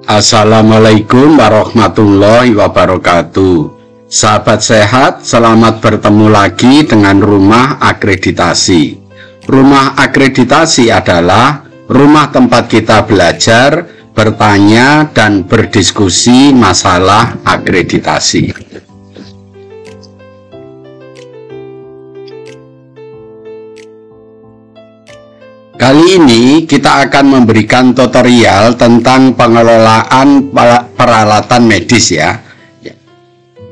Assalamualaikum warahmatullahi wabarakatuh. Sahabat sehat, selamat bertemu lagi dengan Rumah Akreditasi. Rumah Akreditasi adalah rumah tempat kita belajar, bertanya, dan berdiskusi masalah akreditasi. Kali ini kita akan memberikan tutorial tentang pengelolaan peralatan medis ya.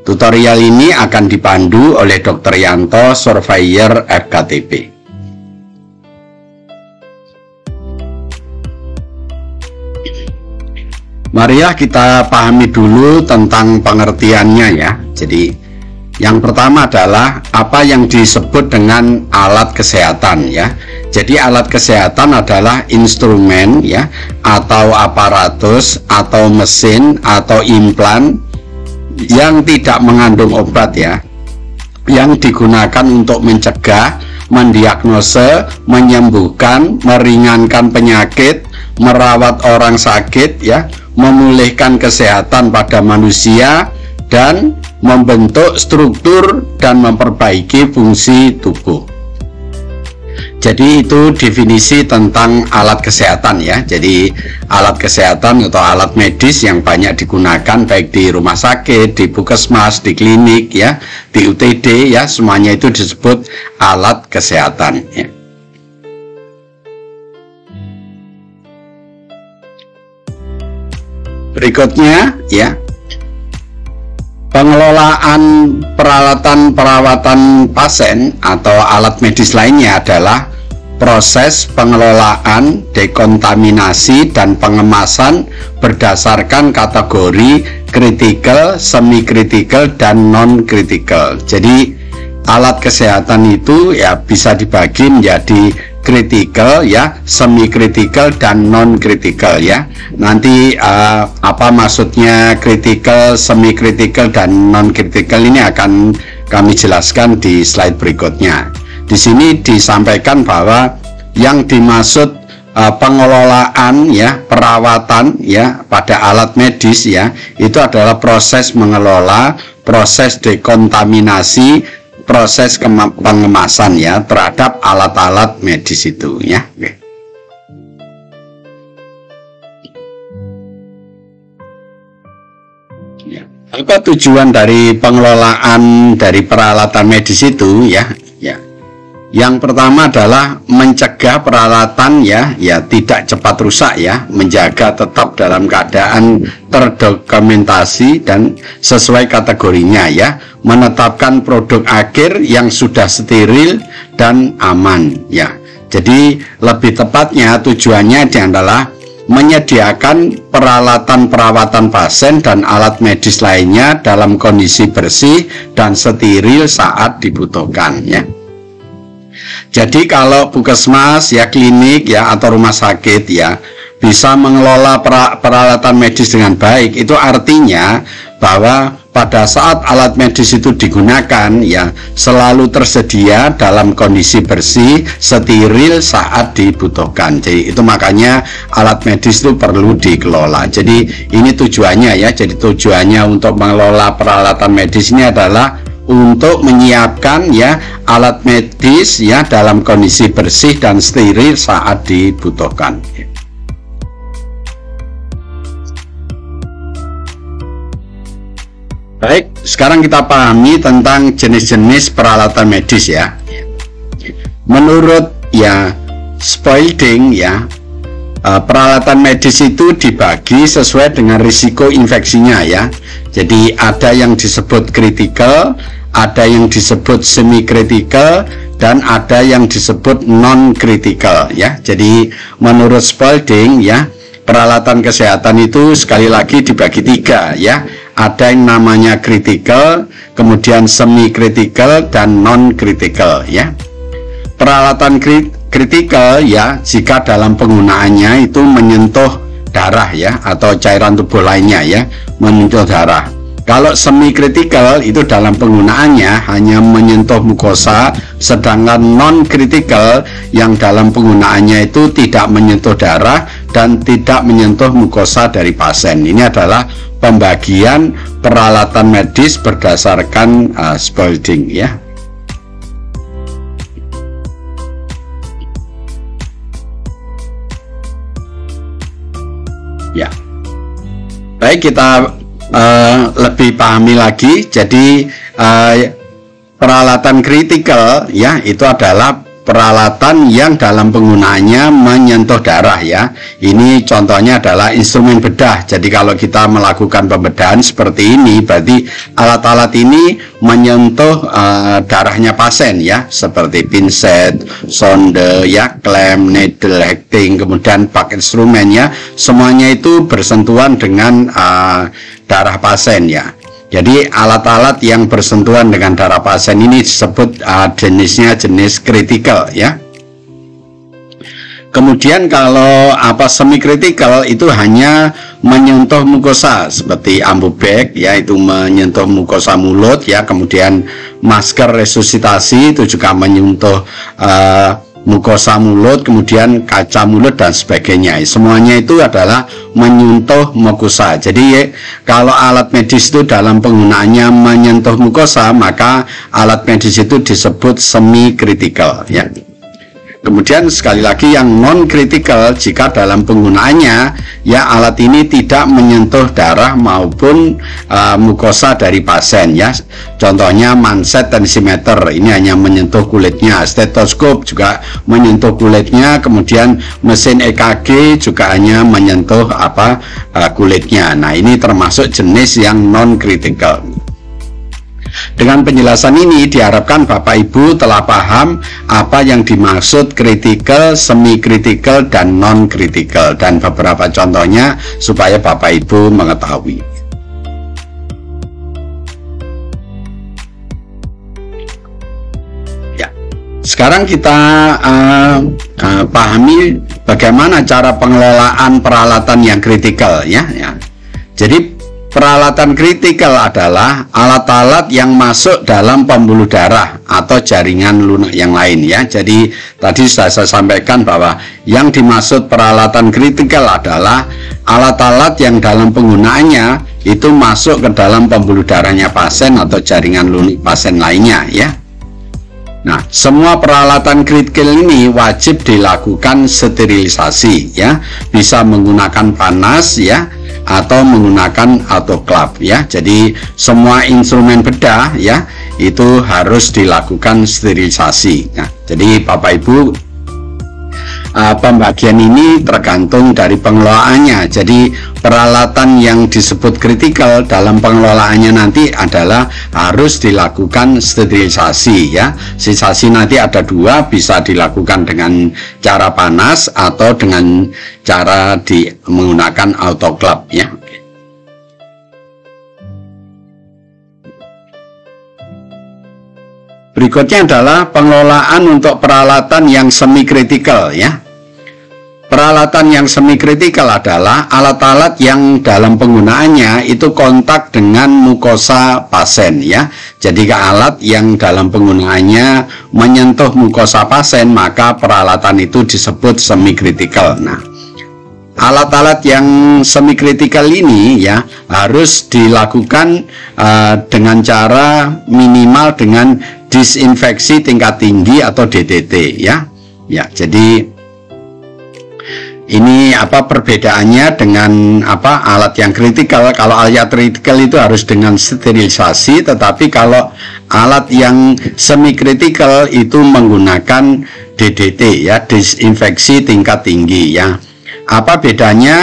Tutorial ini akan dipandu oleh Dr. Yanto, Surveyor FKTP. Marilah kita pahami dulu tentang pengertiannya ya. Jadi yang pertama adalah apa yang disebut dengan alat kesehatan ya. Jadi alat kesehatan adalah instrumen ya, atau aparatus, atau mesin, atau implan yang tidak mengandung obat ya, yang digunakan untuk mencegah, mendiagnose, menyembuhkan, meringankan penyakit, merawat orang sakit ya, memulihkan kesehatan pada manusia, dan membentuk struktur dan memperbaiki fungsi tubuh. Jadi itu definisi tentang alat kesehatan ya. Jadi alat kesehatan atau alat medis yang banyak digunakan baik di rumah sakit, di puskesmas, di klinik ya, di UTD ya, semuanya itu disebut alat kesehatan ya. Berikutnya ya, pengelolaan peralatan perawatan pasien atau alat medis lainnya adalah proses pengelolaan, dekontaminasi, dan pengemasan berdasarkan kategori kritikal, semi-kritikal, dan non-kritikal. Jadi alat kesehatan itu ya bisa dibagi menjadi kritikal ya, semi-kritikal, dan non-kritikal ya. Nanti apa maksudnya kritikal, semi-kritikal, dan non-kritikal ini akan kami jelaskan di slide berikutnya. Di sini disampaikan bahwa yang dimaksud pengelolaan ya, perawatan ya pada alat medis ya, itu adalah proses mengelola, proses dekontaminasi, proses pengemasan ya terhadap alat-alat medis itu ya. Oke. Apa tujuan dari pengelolaan dari peralatan medis itu ya? Yang pertama adalah mencegah peralatan ya tidak cepat rusak ya, menjaga tetap dalam keadaan terdokumentasi dan sesuai kategorinya ya, menetapkan produk akhir yang sudah steril dan aman ya. Jadi lebih tepatnya tujuannya adalah menyediakan peralatan perawatan pasien dan alat medis lainnya dalam kondisi bersih dan steril saat dibutuhkan ya. Jadi kalau puskesmas ya, klinik ya, atau rumah sakit ya bisa mengelola peralatan medis dengan baik, itu artinya bahwa pada saat alat medis itu digunakan ya selalu tersedia dalam kondisi bersih, steril saat dibutuhkan. Jadi itu makanya alat medis itu perlu dikelola. Jadi ini tujuannya ya. Jadi tujuannya untuk mengelola peralatan medis ini adalah untuk menyiapkan ya alat medis ya dalam kondisi bersih dan steril saat dibutuhkan. Baik, sekarang kita pahami tentang jenis-jenis peralatan medis ya. Menurut ya Spalding ya, peralatan medis itu dibagi sesuai dengan risiko infeksinya ya. Jadi ada yang disebut kritikal, ada yang disebut semi kritikal, dan ada yang disebut non kritikal ya. Jadi menurut Spalding ya, peralatan kesehatan itu sekali lagi dibagi tiga ya. Ada yang namanya kritikal, kemudian semi kritikal, dan non kritikal ya. Peralatan kritikal ya jika dalam penggunaannya itu menyentuh darah ya, atau cairan tubuh lainnya ya, menyentuh darah. Kalau semi kritikal itu dalam penggunaannya hanya menyentuh mukosa, sedangkan non kritikal yang dalam penggunaannya itu tidak menyentuh darah dan tidak menyentuh mukosa dari pasien. Ini adalah pembagian peralatan medis berdasarkan Spalding ya. Ya. Baik, kita lebih pahami lagi. Jadi peralatan kritikal ya itu adalah peralatan yang dalam penggunaannya menyentuh darah ya. Ini contohnya adalah instrumen bedah. Jadi kalau kita melakukan pembedahan seperti ini, berarti alat-alat ini menyentuh darahnya pasien ya, seperti pinset, sonde ya, klem, needle, hecting, kemudian pak instrumen ya, semuanya itu bersentuhan dengan darah pasien ya. Jadi alat-alat yang bersentuhan dengan darah pasien ini disebut jenisnya jenis kritikal ya. Kemudian kalau semi kritikal itu hanya menyentuh mukosa seperti ambubek ya, itu menyentuh mukosa mulut ya. Kemudian masker resusitasi itu juga menyentuh mukosa mulut, kemudian kaca mulut dan sebagainya. Semuanya itu adalah menyentuh mukosa. Jadi kalau alat medis itu dalam penggunaannya menyentuh mukosa, maka alat medis itu disebut semi kritikal ya. Kemudian sekali lagi yang non kritikal, jika dalam penggunaannya ya alat ini tidak menyentuh darah maupun mukosa dari pasien ya. Contohnya manset tensimeter, ini hanya menyentuh kulitnya. Stetoskop juga menyentuh kulitnya. Kemudian mesin EKG juga hanya menyentuh kulitnya. Nah, ini termasuk jenis yang non kritikal. Dengan penjelasan ini diharapkan Bapak Ibu telah paham apa yang dimaksud kritikal, semi kritikal, dan non kritikal, dan beberapa contohnya supaya Bapak Ibu mengetahui. Ya, sekarang kita pahami bagaimana cara pengelolaan peralatan yang kritikal ya. Jadi peralatan kritikal adalah alat-alat yang masuk dalam pembuluh darah atau jaringan lunak yang lain ya. Jadi tadi sudah saya sampaikan bahwa yang dimaksud peralatan kritikal adalah alat-alat yang dalam penggunaannya itu masuk ke dalam pembuluh darahnya pasien atau jaringan lunak pasien lainnya ya. Nah, semua peralatan kritikal ini wajib dilakukan sterilisasi ya. Bisa menggunakan panas ya, atau menggunakan autoclave ya. Jadi semua instrumen bedah ya itu harus dilakukan sterilisasi. Nah, jadi Bapak Ibu, pembagian ini tergantung dari pengelolaannya. Jadi peralatan yang disebut kritikal dalam pengelolaannya nanti adalah harus dilakukan sterilisasi ya. Sterilisasi nanti ada dua, bisa dilakukan dengan cara panas atau dengan cara menggunakan autoclave ya. Berikutnya adalah pengelolaan untuk peralatan yang semi kritikal ya. Peralatan yang semi kritikal adalah alat-alat yang dalam penggunaannya itu kontak dengan mukosa pasien ya. Jadi alat yang dalam penggunaannya menyentuh mukosa pasien, maka peralatan itu disebut semi kritikal. Nah, alat-alat yang semi kritikal ini ya harus dilakukan dengan cara minimal dengan disinfeksi tingkat tinggi atau DTT ya. Ya, jadi ini perbedaannya dengan alat yang kritikal. Kalau alat kritikal itu harus dengan sterilisasi, tetapi kalau alat yang semi kritikal itu menggunakan DDT ya, disinfeksi tingkat tinggi ya. Apa bedanya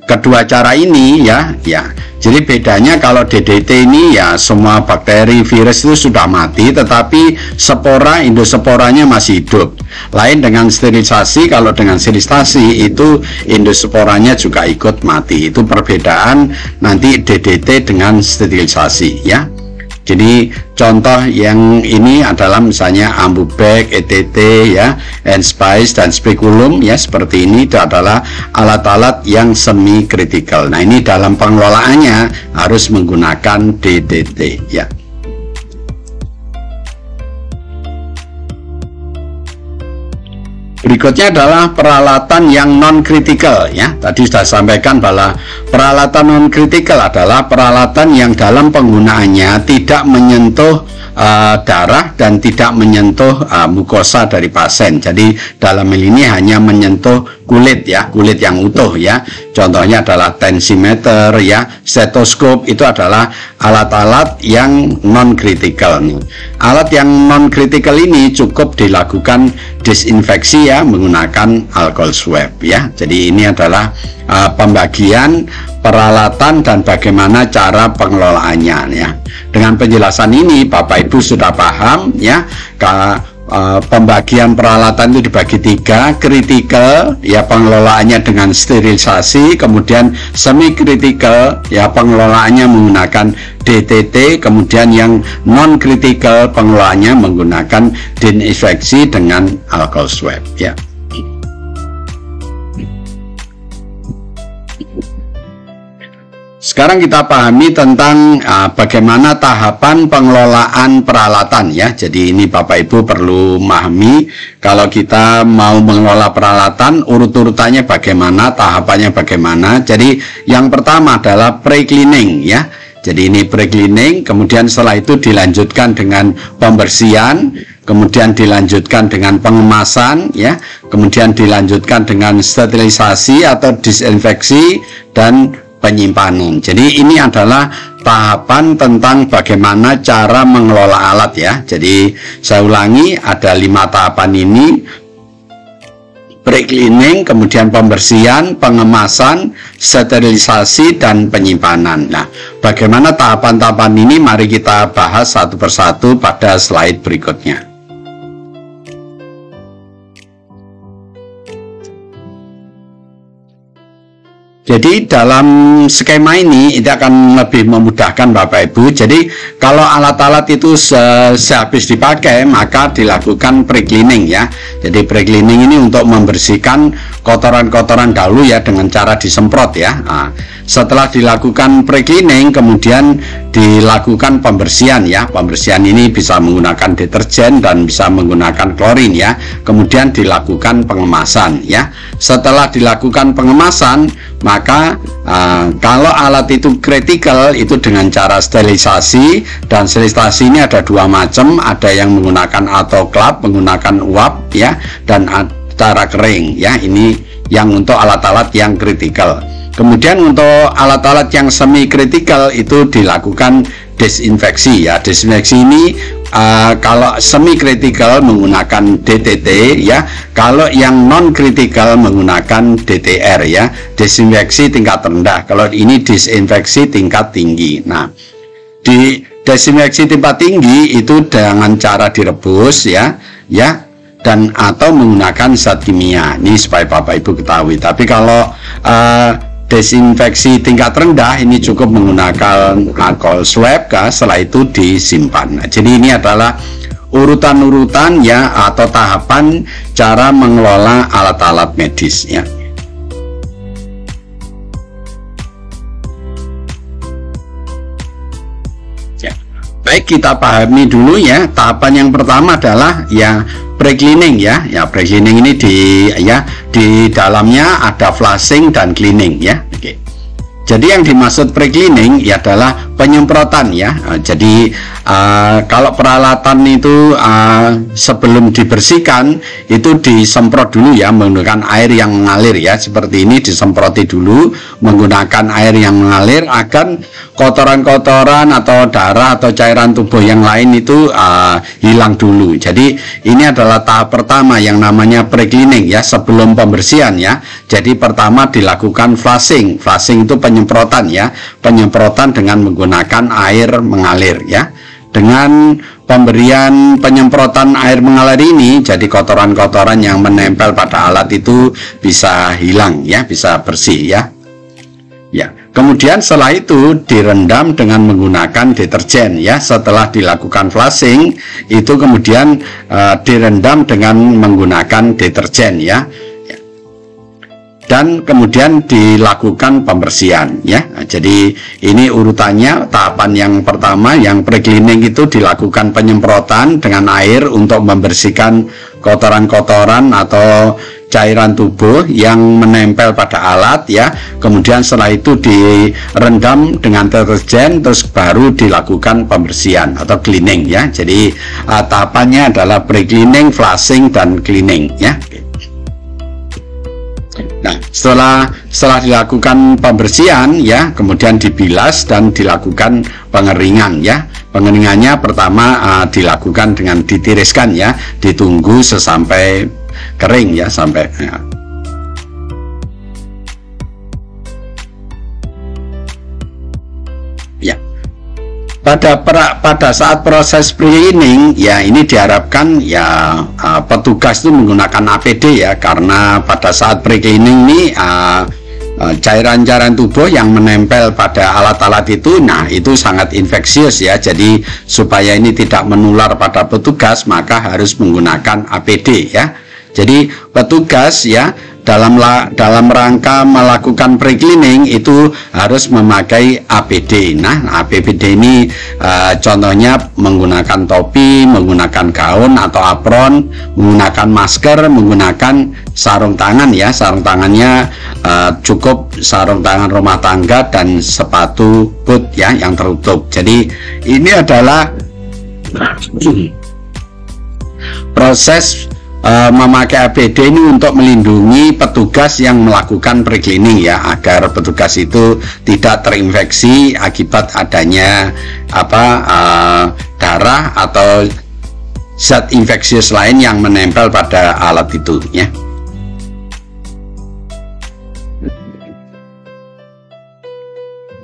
kedua cara ini ya? Jadi bedanya kalau DDT ini ya semua bakteri, virus itu sudah mati, tetapi spora, endosporanya masih hidup. Lain dengan sterilisasi, kalau dengan sterilisasi itu endosporanya juga ikut mati. Itu perbedaan nanti DDT dengan sterilisasi ya. Jadi contoh yang ini adalah misalnya Ambubek, ETT ya, Enspice dan Speculum ya, seperti ini. Itu adalah alat-alat yang semi kritikal. Nah, ini dalam pengelolaannya harus menggunakan DTT ya. Berikutnya adalah peralatan yang non-kritikal ya. Tadi sudah sampaikan bahwa peralatan non-kritikal adalah peralatan yang dalam penggunaannya tidak menyentuh darah dan tidak menyentuh mukosa dari pasien. Jadi dalam hal ini hanya menyentuh kulit ya, kulit yang utuh ya. Contohnya adalah tensimeter ya, stetoskop. Itu adalah alat-alat yang non-kritikal nih. Alat yang non-kritikal ini cukup dilakukan disinfeksi ya menggunakan alcohol swab ya. Jadi ini adalah pembagian peralatan dan bagaimana cara pengelolaannya ya. Dengan penjelasan ini Bapak Ibu sudah paham ya, pembagian peralatan itu dibagi 3, kritikal ya pengelolaannya dengan sterilisasi, kemudian semi kritikal ya pengelolaannya menggunakan DTT, kemudian yang non kritikal pengelolaannya menggunakan disinfeksi dengan alcohol swab ya. Sekarang kita pahami tentang bagaimana tahapan pengelolaan peralatan ya. Jadi ini Bapak Ibu perlu memahami kalau kita mau mengelola peralatan urut-urutannya bagaimana, tahapannya bagaimana. Jadi yang pertama adalah pre-cleaning ya. Jadi ini pre-cleaning, kemudian setelah itu dilanjutkan dengan pembersihan, kemudian dilanjutkan dengan pengemasan ya, kemudian dilanjutkan dengan sterilisasi atau disinfeksi dan penyimpanan. Jadi ini adalah tahapan tentang bagaimana cara mengelola alat ya. Jadi saya ulangi, ada 5 tahapan ini: pre-cleaning, kemudian pembersihan, pengemasan, sterilisasi, dan penyimpanan. Nah, bagaimana tahapan-tahapan ini? Mari kita bahas satu persatu pada slide berikutnya. Jadi dalam skema ini akan lebih memudahkan Bapak Ibu. Jadi kalau alat-alat itu sehabis dipakai maka dilakukan pre-cleaning ya. Jadi pre-cleaning ini untuk membersihkan kotoran-kotoran dahulu ya dengan cara disemprot ya. Nah, setelah dilakukan pre-cleaning kemudian dilakukan pembersihan ya. Pembersihan ini bisa menggunakan deterjen dan bisa menggunakan klorin ya. Kemudian dilakukan pengemasan ya. Setelah dilakukan pengemasan maka kalau alat itu kritikal itu dengan cara sterilisasi, dan sterilisasi ini ada 2 macam, ada yang menggunakan autoclave, menggunakan uap ya, dan cara kering ya. Ini yang untuk alat-alat yang kritikal. Kemudian untuk alat-alat yang semi kritikal itu dilakukan disinfeksi ya. Disinfeksi ini kalau semi kritikal menggunakan DTT ya, kalau yang non kritikal menggunakan DTR ya, disinfeksi tingkat rendah. Kalau ini disinfeksi tingkat tinggi. Nah, di disinfeksi tingkat tinggi itu dengan cara direbus ya, dan atau menggunakan zat kimia. Ini supaya Bapak Ibu ketahui. Tapi kalau desinfeksi tingkat rendah ini cukup menggunakan alcohol swab, setelah itu disimpan. Nah, jadi ini adalah urutan-urutan ya atau tahapan cara mengelola alat-alat medis ya. Baik, kita pahami dulu ya. Tahapan yang pertama adalah ya pre-cleaning ya. Ya, pre-cleaning ini di dalamnya ada flushing dan cleaning ya. Oke. Jadi yang dimaksud pre-cleaning ya adalah penyemprotan ya. Jadi kalau peralatan itu sebelum dibersihkan itu disemprot dulu ya menggunakan air yang mengalir ya. Seperti ini disemproti dulu menggunakan air yang mengalir agar kotoran-kotoran atau darah atau cairan tubuh yang lain itu hilang dulu. Jadi ini adalah tahap pertama yang namanya pre-cleaning ya, sebelum pembersihan ya. Jadi pertama dilakukan flushing. Flushing itu penyemprotan ya, penyemprotan dengan menggunakan air mengalir ya. Dengan pemberian penyemprotan air mengalir ini, jadi kotoran-kotoran yang menempel pada alat itu bisa hilang ya, bisa bersih ya. Ya, Kemudian setelah itu direndam dengan menggunakan deterjen ya. Setelah dilakukan flushing itu kemudian direndam dengan menggunakan deterjen ya. Dan kemudian dilakukan pembersihan ya. Jadi ini urutannya. Tahapan yang pertama, yang pre-cleaning itu dilakukan penyemprotan dengan air untuk membersihkan kotoran-kotoran atau cairan tubuh yang menempel pada alat ya. Kemudian setelah itu direndam dengan deterjen, terus baru dilakukan pembersihan atau cleaning ya. Jadi tahapannya adalah pre-cleaning, flushing, dan cleaning ya. Nah, setelah dilakukan pembersihan ya, kemudian dibilas dan dilakukan pengeringan ya. Pengeringannya pertama dilakukan dengan ditiriskan ya, ditunggu sesampai kering ya, sampai ya. Pada saat proses pre-cleaning ya, ini diharapkan ya petugas itu menggunakan APD ya, karena pada saat pre-cleaning ini cairan-cairan tubuh yang menempel pada alat-alat itu, nah itu sangat infeksius ya. Jadi supaya ini tidak menular pada petugas, maka harus menggunakan APD ya. Jadi petugas ya dalam rangka melakukan pre-cleaning itu harus memakai APD. Nah, APD ini contohnya menggunakan topi, menggunakan gaun atau apron, menggunakan masker, menggunakan sarung tangan ya. Sarung tangannya cukup sarung tangan rumah tangga dan sepatu boot ya yang tertutup. Jadi ini adalah proses memakai APD ini untuk melindungi petugas yang melakukan pre-cleaning ya, agar petugas itu tidak terinfeksi akibat adanya darah atau zat infeksius lain yang menempel pada alat itu ya.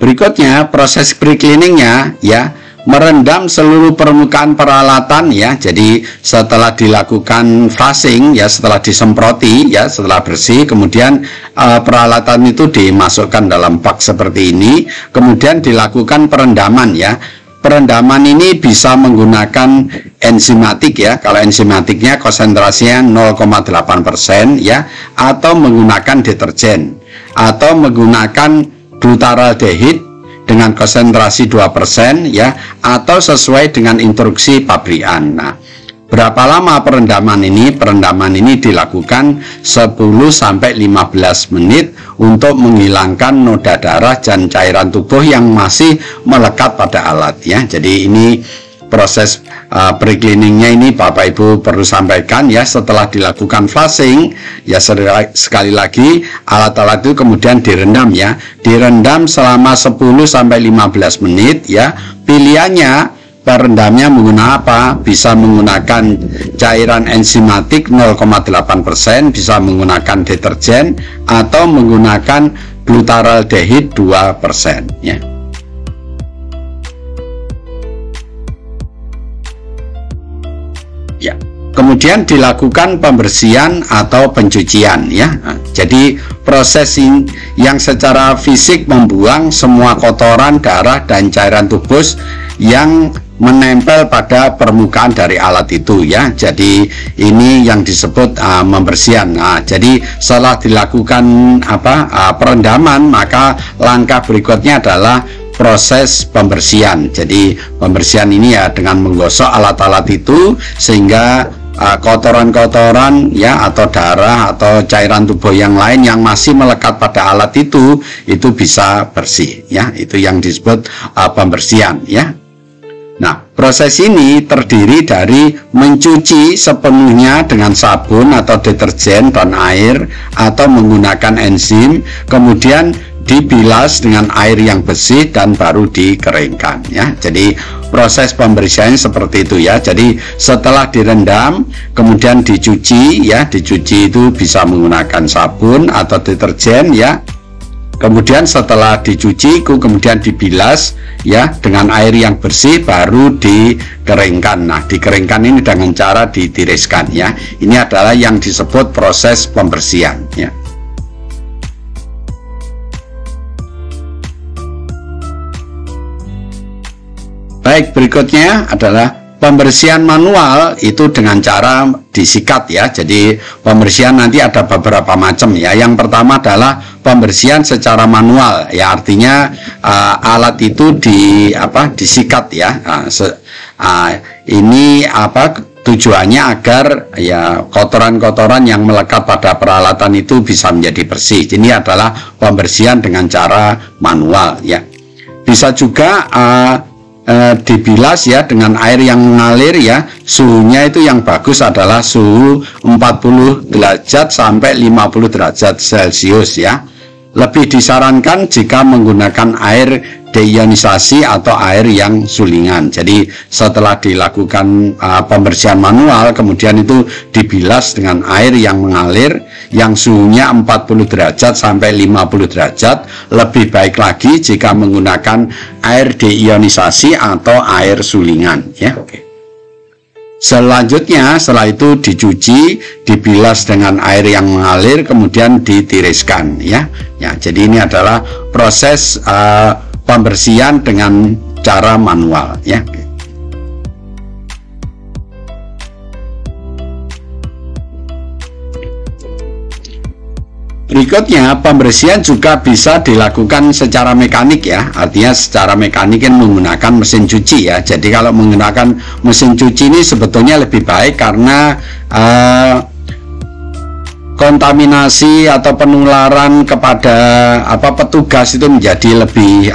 Berikutnya proses pre-cleaningnya ya, merendam seluruh permukaan peralatan ya. Jadi setelah dilakukan flushing ya, setelah disemproti ya, setelah bersih, kemudian peralatan itu dimasukkan dalam bak seperti ini, kemudian dilakukan perendaman ya. Perendaman ini bisa menggunakan enzimatik ya. Kalau enzimatiknya konsentrasinya 0,8% ya, atau menggunakan deterjen, atau menggunakan glutaraldehid dengan konsentrasi 2% ya, atau sesuai dengan instruksi pabrikan. Nah, berapa lama perendaman ini? Perendaman ini dilakukan 10-15 menit untuk menghilangkan noda darah dan cairan tubuh yang masih melekat pada alat ya. Jadi ini proses pre-cleaningnya ini Bapak Ibu perlu sampaikan ya. Setelah dilakukan flushing ya, sekali lagi alat-alat itu kemudian direndam ya, direndam selama 10-15 menit ya. Pilihannya perendamnya menggunakan apa? Bisa menggunakan cairan enzimatik 0,8%, bisa menggunakan deterjen, atau menggunakan glutaraldehid 2% ya. Ya, kemudian dilakukan pembersihan atau pencucian ya. Nah, jadi proses yang secara fisik membuang semua kotoran, darah, dan cairan tubuh yang menempel pada permukaan dari alat itu ya. Jadi ini yang disebut pembersihan. Nah, jadi setelah dilakukan perendaman, maka langkah berikutnya adalah proses pembersihan. Jadi pembersihan ini ya dengan menggosok alat-alat itu sehingga kotoran-kotoran ya, atau darah atau cairan tubuh yang lain yang masih melekat pada alat itu bisa bersih ya. Itu yang disebut pembersihan ya. Nah, proses ini terdiri dari mencuci sepenuhnya dengan sabun atau deterjen dan air, atau menggunakan enzim, kemudian dibilas dengan air yang bersih dan baru dikeringkan ya. Jadi proses pembersihannya seperti itu ya. Jadi setelah direndam kemudian dicuci ya, dicuci itu bisa menggunakan sabun atau deterjen ya. Kemudian setelah dicuci kemudian dibilas ya dengan air yang bersih, baru dikeringkan. Nah, dikeringkan ini dengan cara ditiriskan ya. Ini adalah yang disebut proses pembersihan ya. Baik, berikutnya adalah pembersihan manual itu dengan cara disikat ya. Jadi pembersihan nanti ada beberapa macam ya. Yang pertama adalah pembersihan secara manual ya, artinya alat itu disikat ya. Ini tujuannya agar ya kotoran-kotoran yang melekat pada peralatan itu bisa menjadi bersih. Ini adalah pembersihan dengan cara manual ya. Bisa juga dibilas ya dengan air yang mengalir ya. Suhunya itu yang bagus adalah suhu 40 derajat sampai 50 derajat Celcius ya. Lebih disarankan jika menggunakan air deionisasi atau air yang sulingan. Jadi setelah dilakukan pembersihan manual, kemudian itu dibilas dengan air yang mengalir yang suhunya 40 derajat sampai 50 derajat. Lebih baik lagi jika menggunakan air deionisasi atau air sulingan ya. Selanjutnya setelah itu dicuci, dibilas dengan air yang mengalir, kemudian ditiriskan ya. Jadi ini adalah proses pembersihan dengan cara manual ya. Berikutnya, pembersihan juga bisa dilakukan secara mekanik ya. Artinya secara mekanik kan menggunakan mesin cuci ya. Jadi kalau menggunakan mesin cuci ini sebetulnya lebih baik karena kontaminasi atau penularan kepada petugas itu menjadi lebih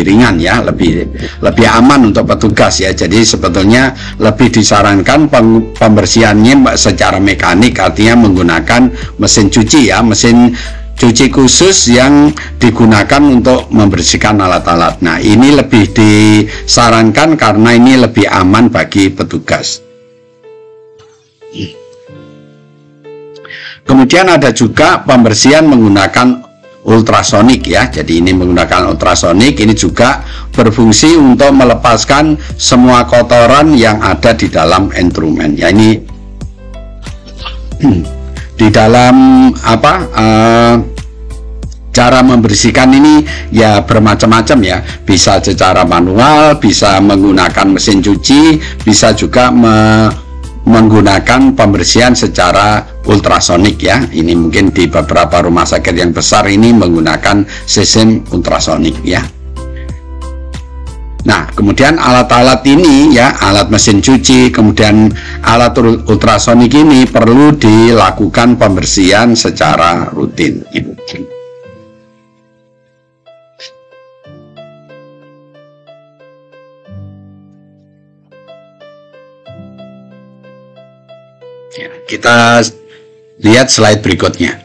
ringan ya, lebih aman untuk petugas ya. Jadi sebetulnya lebih disarankan pembersihannya secara mekanik, artinya menggunakan mesin cuci ya, mesin cuci khusus yang digunakan untuk membersihkan alat-alat. Nah, ini lebih disarankan karena ini lebih aman bagi petugas. Kemudian ada juga pembersihan menggunakan ultrasonik ya. Jadi ini menggunakan ultrasonik, ini juga berfungsi untuk melepaskan semua kotoran yang ada di dalam instrumen. Ya, ini di dalam cara membersihkan ini ya bermacam-macam ya. Bisa secara manual, bisa menggunakan mesin cuci, bisa juga menggunakan pembersihan secara ultrasonik ya. Ini mungkin di beberapa rumah sakit yang besar ini menggunakan sistem ultrasonik ya. Nah, kemudian alat-alat ini ya, alat mesin cuci, kemudian alat ultrasonik ini perlu dilakukan pembersihan secara rutin. Ya, kita lihat slide berikutnya.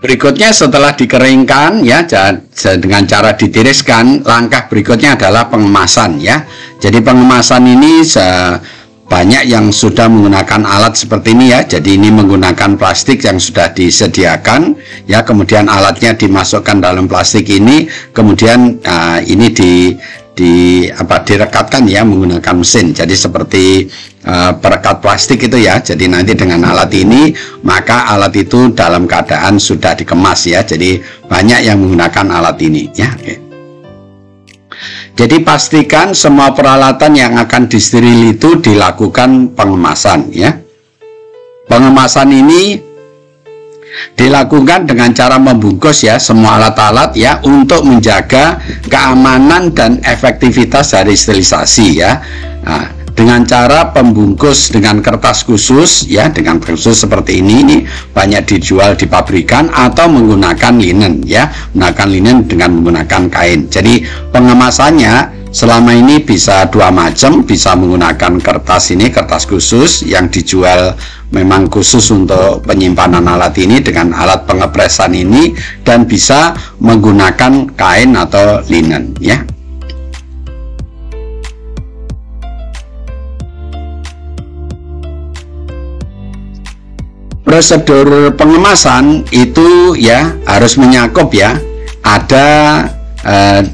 Berikutnya setelah dikeringkan ya dengan cara ditiriskan, langkah berikutnya adalah pengemasan ya. Jadi pengemasan ini banyak yang sudah menggunakan alat seperti ini ya. Jadi ini menggunakan plastik yang sudah disediakan ya, kemudian alatnya dimasukkan dalam plastik ini, kemudian ini direkatkan ya menggunakan mesin. Jadi seperti perekat plastik itu ya. Jadi nanti dengan alat ini maka alat itu dalam keadaan sudah dikemas ya. Jadi banyak yang menggunakan alat ini ya. Jadi pastikan semua peralatan yang akan disteril itu dilakukan pengemasan ya. Pengemasan ini dilakukan dengan cara membungkus ya semua alat-alat ya, untuk menjaga keamanan dan efektivitas dari sterilisasi ya. Nah, dengan cara pembungkus dengan kertas khusus ya, dengan khusus seperti ini banyak dijual di pabrikan, atau menggunakan linen ya, menggunakan linen dengan menggunakan kain. Jadi pengemasannya selama ini bisa dua macam, bisa menggunakan kertas ini, kertas khusus yang dijual memang khusus untuk penyimpanan alat ini dengan alat pengepresan ini, dan bisa menggunakan kain atau linen ya. Prosedur pengemasan itu ya harus menyakup ya, ada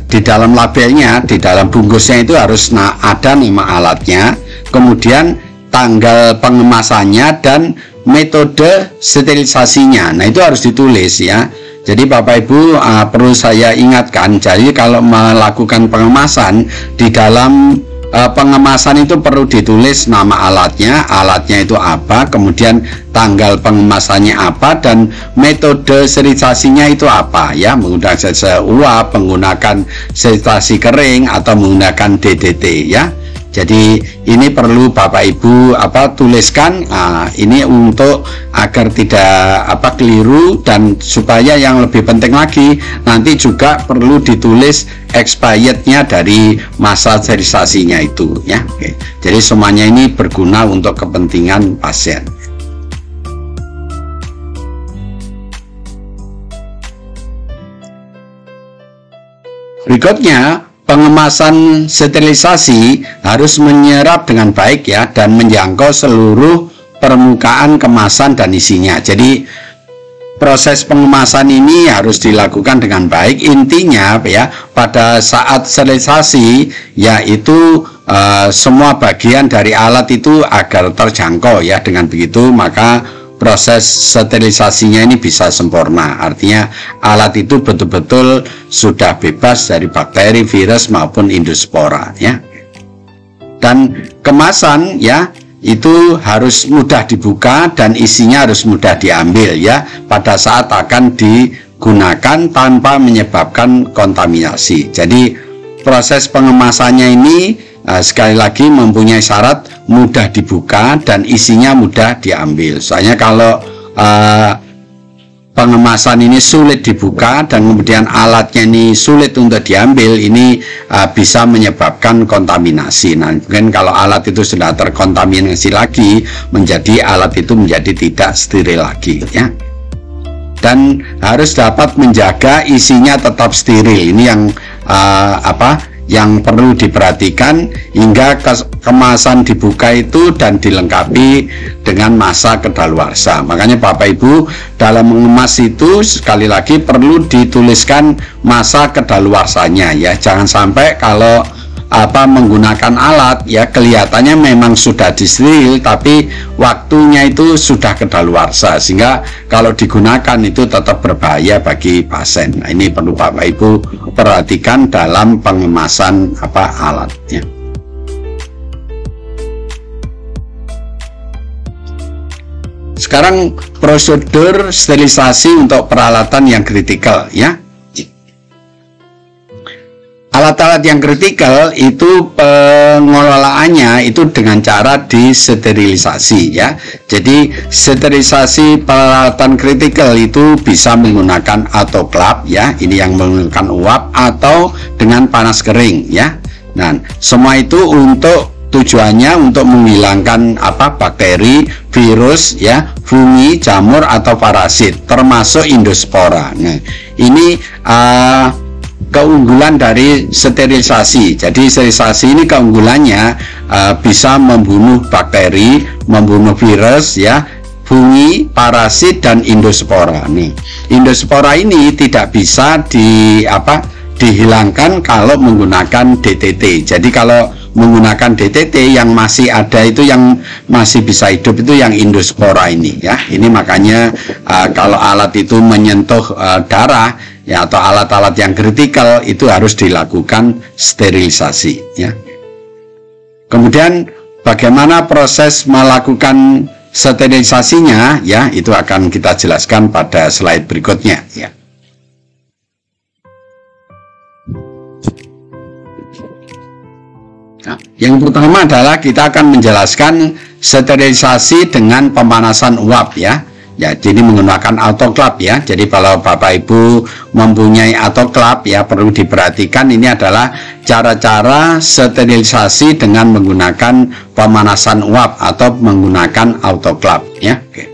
di dalam labelnya, di dalam bungkusnya itu harus ada nama alatnya, kemudian tanggal pengemasannya dan metode sterilisasinya. Nah, itu harus ditulis ya. Jadi Bapak Ibu perlu saya ingatkan, jadi kalau melakukan pengemasan, di dalam pengemasan itu perlu ditulis nama alatnya itu apa, kemudian tanggal pengemasannya apa, dan metode sterilisasinya itu apa ya, menggunakan sterilisasi uap, menggunakan sterilisasi kering, atau menggunakan DDT ya. Jadi ini perlu Bapak Ibu tuliskan, ini untuk agar tidak keliru, dan supaya yang lebih penting lagi nanti juga perlu ditulis expirednya dari masa sterilisasinya itu ya. Oke. Jadi semuanya ini berguna untuk kepentingan pasien. Berikutnya, pengemasan sterilisasi harus menyerap dengan baik ya, dan menjangkau seluruh permukaan kemasan dan isinya. Jadi proses pengemasan ini harus dilakukan dengan baik. Intinya ya, pada saat sterilisasi yaitu semua bagian dari alat itu agar terjangkau ya. Dengan begitu maka proses sterilisasinya ini bisa sempurna. Artinya alat itu betul-betul sudah bebas dari bakteri, virus maupun endospora ya. Dan kemasan ya itu harus mudah dibuka dan isinya harus mudah diambil ya pada saat akan digunakan tanpa menyebabkan kontaminasi. Jadi proses pengemasannya ini sekali lagi mempunyai syarat mudah dibuka dan isinya mudah diambil. Soalnya kalau pengemasan ini sulit dibuka dan kemudian alatnya ini sulit untuk diambil, ini bisa menyebabkan kontaminasi. Nah, mungkin kalau alat itu sudah terkontaminasi lagi, menjadi alat itu menjadi tidak steril lagi ya. Dan harus dapat menjaga isinya tetap steril. Ini yang yang perlu diperhatikan hingga kemasan dibuka itu dan dilengkapi dengan masa kedaluarsa. Makanya Bapak Ibu dalam mengemas itu sekali lagi perlu dituliskan masa kedaluarsanya ya. Jangan sampai kalau menggunakan alat ya kelihatannya memang sudah disteril tapi waktunya itu sudah kedaluarsa, sehingga kalau digunakan itu tetap berbahaya bagi pasien. Nah, ini perlu Bapak Ibu perhatikan dalam pengemasan alat ya. Sekarang prosedur sterilisasi untuk peralatan yang kritikal ya. Alat-alat yang kritikal itu pengelolaannya itu dengan cara disterilisasi ya. Jadi sterilisasi peralatan kritikal itu bisa menggunakan autoclave ya, ini yang menggunakan uap, atau dengan panas kering ya. Nah, semua itu untuk tujuannya untuk menghilangkan bakteri, virus ya, fungi, jamur atau parasit termasuk endospora. Nah, ini keunggulan dari sterilisasi. Jadi sterilisasi ini keunggulannya bisa membunuh bakteri, membunuh virus ya, fungi, parasit, dan endospora. Nih, endospora ini tidak bisa dihilangkan kalau menggunakan DTT. Jadi kalau menggunakan DTT yang masih ada itu, yang masih bisa hidup itu yang endospora ini ya. Ini makanya kalau alat itu menyentuh darah ya, atau alat-alat yang kritikal itu harus dilakukan sterilisasi ya. Kemudian bagaimana proses melakukan sterilisasinya ya, itu akan kita jelaskan pada slide berikutnya ya. Nah, yang pertama adalah kita akan menjelaskan sterilisasi dengan pemanasan uap ya. Ya, jadi menggunakan autoclave ya. Jadi kalau Bapak Ibu mempunyai autoclave ya, perlu diperhatikan ini adalah cara-cara sterilisasi dengan menggunakan pemanasan uap atau menggunakan autoclave ya. Oke.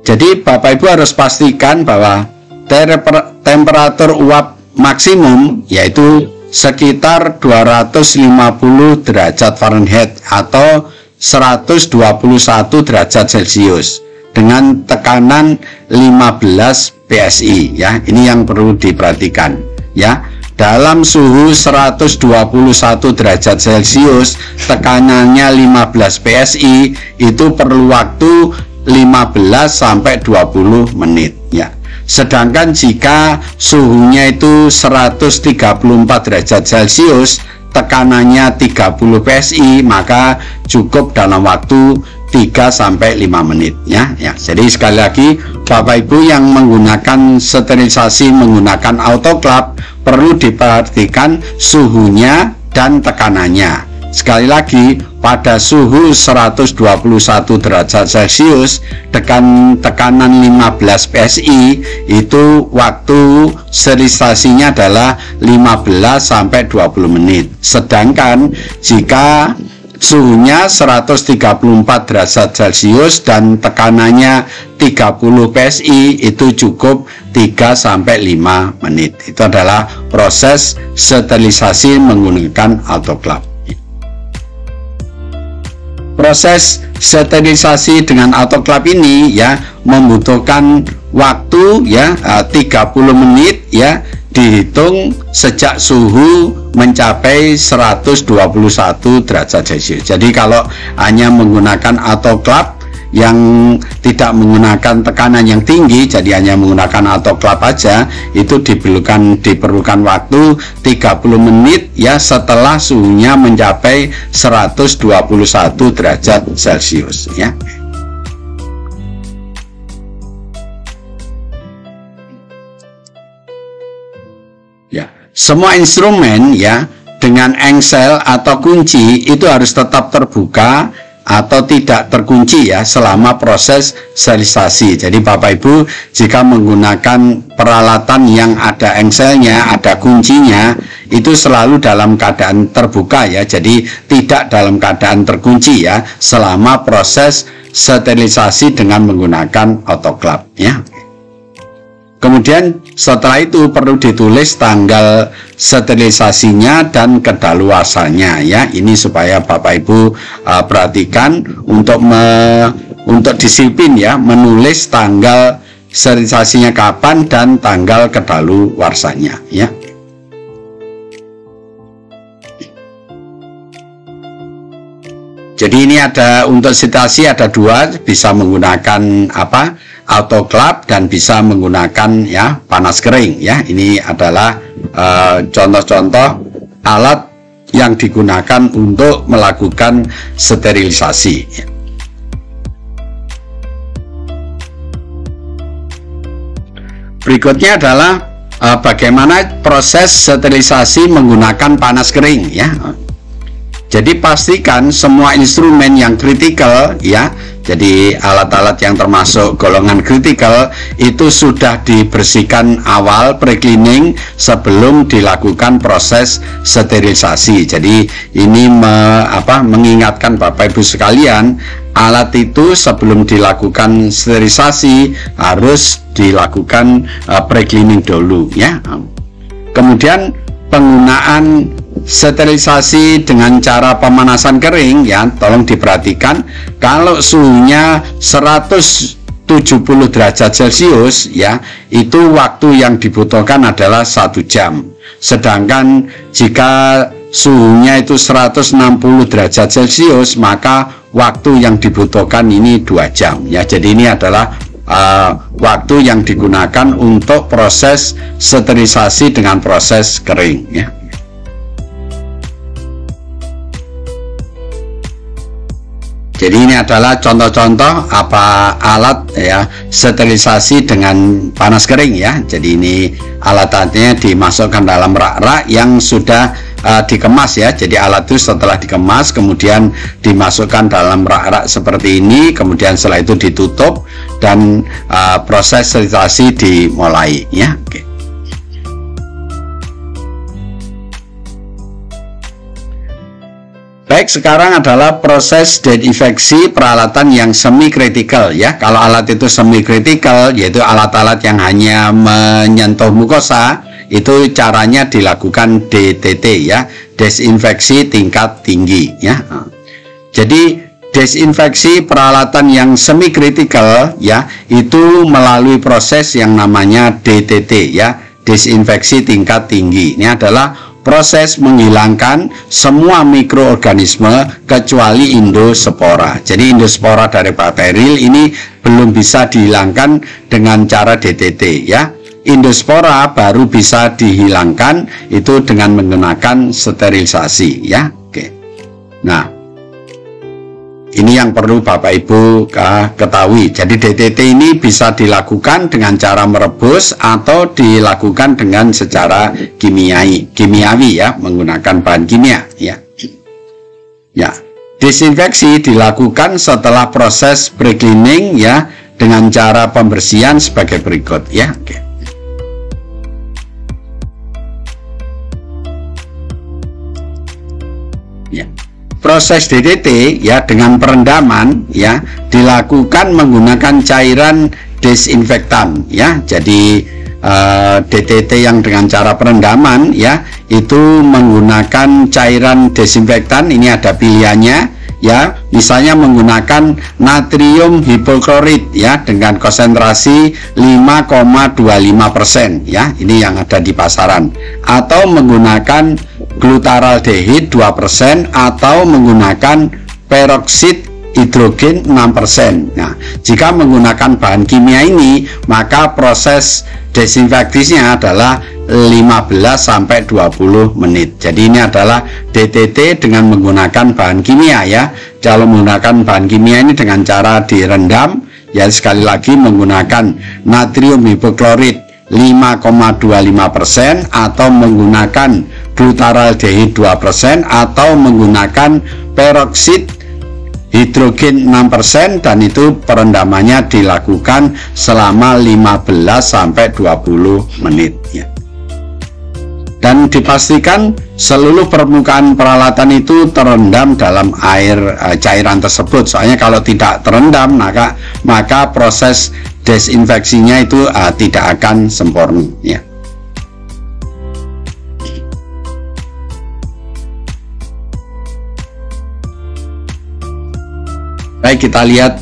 Jadi Bapak Ibu harus pastikan bahwa temperatur uap maksimum yaitu sekitar 250 derajat Fahrenheit atau 121 derajat Celcius dengan tekanan 15 PSI ya. Ini yang perlu diperhatikan ya. Dalam suhu 121 derajat Celcius, tekanannya 15 PSI, itu perlu waktu 15 sampai 20 menit ya. Sedangkan jika suhunya itu 134 derajat Celcius, tekanannya 30 PSI, maka cukup dalam waktu 3-5 menit ya. Jadi sekali lagi Bapak Ibu yang menggunakan sterilisasi menggunakan autoclave perlu diperhatikan suhunya dan tekanannya. Sekali lagi, pada suhu 121 derajat Celcius tekanan 15 PSI, itu waktu sterilisasinya adalah 15-20 menit. Sedangkan jika suhunya 134 derajat Celcius dan tekanannya 30 PSI, itu cukup 3-5 menit. Itu adalah proses sterilisasi menggunakan autoclave. Proses sterilisasi dengan autoclave ini ya membutuhkan waktu ya 30 menit ya, dihitung sejak suhu mencapai 121 derajat Celcius. Jadi kalau hanya menggunakan autoclave yang tidak menggunakan tekanan yang tinggi, jadi hanya menggunakan autoclave aja, itu diperlukan waktu 30 menit ya setelah suhunya mencapai 121 derajat Celcius ya. Ya, semua instrumen ya dengan engsel atau kunci itu harus tetap terbuka atau tidak terkunci ya selama proses sterilisasi. Jadi Bapak Ibu jika menggunakan peralatan yang ada engselnya, ada kuncinya, itu selalu dalam keadaan terbuka ya. Jadi tidak dalam keadaan terkunci ya selama proses sterilisasi dengan menggunakan autoclave ya. Kemudian setelah itu perlu ditulis tanggal sterilisasinya dan kedaluarsanya ya. Ini supaya Bapak Ibu perhatikan untuk disiplin ya, menulis tanggal sterilisasinya kapan dan tanggal kedaluarsanya ya. Jadi ini ada untuk sterilisasi ada dua, bisa menggunakan autoclave dan bisa menggunakan ya panas kering ya. Ini adalah contoh-contoh alat yang digunakan untuk melakukan sterilisasi ya. Berikutnya adalah bagaimana proses sterilisasi menggunakan panas kering ya. Jadi pastikan semua instrumen yang kritikal ya, jadi alat-alat yang termasuk golongan kritikal itu sudah dibersihkan awal pre-cleaning sebelum dilakukan proses sterilisasi. Jadi ini mengingatkan Bapak Ibu sekalian, alat itu sebelum dilakukan sterilisasi harus dilakukan pre-cleaning dulu ya. Kemudian penggunaan sterilisasi dengan cara pemanasan kering ya, tolong diperhatikan kalau suhunya 170 derajat Celcius ya, itu waktu yang dibutuhkan adalah 1 jam. Sedangkan jika suhunya itu 160 derajat Celcius, maka waktu yang dibutuhkan ini 2 jam ya. Jadi ini adalah waktu yang digunakan untuk proses sterilisasi dengan proses kering ya. Jadi ini adalah contoh-contoh alat ya sterilisasi dengan panas kering ya. Jadi ini alat-alatnya dimasukkan dalam rak-rak yang sudah dikemas ya. Jadi alat itu setelah dikemas kemudian dimasukkan dalam rak-rak seperti ini, kemudian setelah itu ditutup dan proses sterilisasi dimulai ya. Oke. Baik, sekarang adalah proses desinfeksi peralatan yang semi kritikal ya. Kalau alat itu semi kritikal, yaitu alat-alat yang hanya menyentuh mukosa, itu caranya dilakukan DTT ya, desinfeksi tingkat tinggi ya. Jadi desinfeksi peralatan yang semi kritikal ya, itu melalui proses yang namanya DTT ya, desinfeksi tingkat tinggi. Ini adalah proses menghilangkan semua mikroorganisme kecuali endospora. Jadi endospora dari bakteri ini belum bisa dihilangkan dengan cara DTT ya. Endospora baru bisa dihilangkan itu dengan menggunakan sterilisasi ya. Oke. Nah, ini yang perlu Bapak Ibu ketahui. Jadi DTT ini bisa dilakukan dengan cara merebus atau dilakukan dengan secara kimiawi ya, menggunakan bahan kimia ya. Ya, desinfeksi dilakukan setelah proses pre-cleaning ya, dengan cara pembersihan sebagai berikut ya. Oke. Ya. Proses DTT ya dengan perendaman ya dilakukan menggunakan cairan desinfektan ya. Jadi DTT yang dengan cara perendaman ya itu menggunakan cairan desinfektan. Ini ada pilihannya ya, misalnya menggunakan natrium hipoklorit ya dengan konsentrasi 5,25% ya, ini yang ada di pasaran, atau menggunakan glutaraldehid 2% atau menggunakan peroksid hidrogen 6%. Nah, jika menggunakan bahan kimia ini, maka proses desinfeksinya adalah 15-20 menit. Jadi ini adalah DTT dengan menggunakan bahan kimia ya. Kalau menggunakan bahan kimia ini dengan cara direndam ya, sekali lagi menggunakan natrium hipoklorit 5,25% atau menggunakan glutaraldehid 2% atau menggunakan peroksid hidrogen 6%, dan itu perendamannya dilakukan selama 15-20 menit ya. Dan dipastikan seluruh permukaan peralatan itu terendam dalam air cairan tersebut. Soalnya kalau tidak terendam maka proses desinfeksinya itu tidak akan sempurna ya. Baik, kita lihat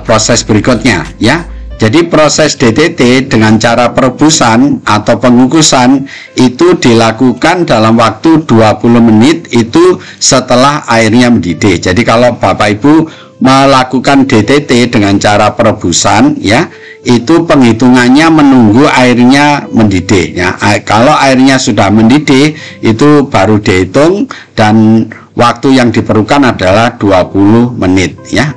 proses berikutnya ya. Jadi proses DTT dengan cara perebusan atau pengukusan itu dilakukan dalam waktu 20 menit itu setelah airnya mendidih. Jadi kalau Bapak Ibu melakukan DTT dengan cara perebusan ya, itu penghitungannya menunggu airnya mendidih ya. Kalau airnya sudah mendidih itu baru dihitung, dan waktu yang diperlukan adalah 20 menit ya.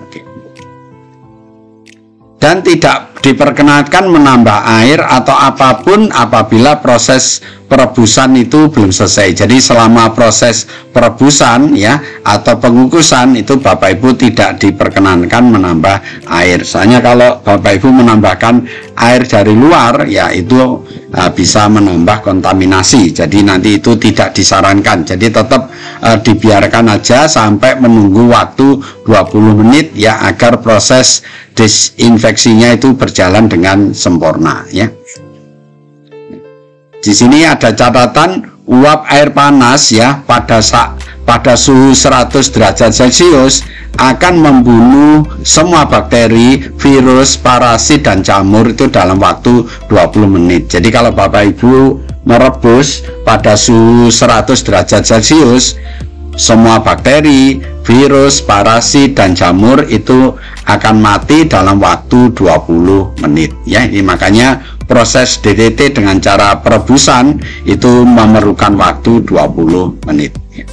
Dan tidak diperkenankan menambah air atau apapun apabila proses perebusan itu belum selesai. Jadi selama proses perebusan ya atau pengukusan itu Bapak Ibu tidak diperkenankan menambah air. Soalnya kalau Bapak Ibu menambahkan air dari luar ya itu bisa menambah kontaminasi. Jadi nanti itu tidak disarankan. Jadi tetap dibiarkan aja sampai menunggu waktu 20 menit ya, agar proses desinfeksinya itu berjalan dengan sempurna ya. Di sini ada catatan uap air panas ya pada suhu 100 derajat Celcius akan membunuh semua bakteri, virus, parasit, dan jamur itu dalam waktu 20 menit. Jadi kalau Bapak Ibu merebus pada suhu 100 derajat Celcius, semua bakteri, virus, parasit, dan jamur itu akan mati dalam waktu 20 menit ya. Ini makanya proses DTT dengan cara perebusan itu memerlukan waktu 20 menit ya.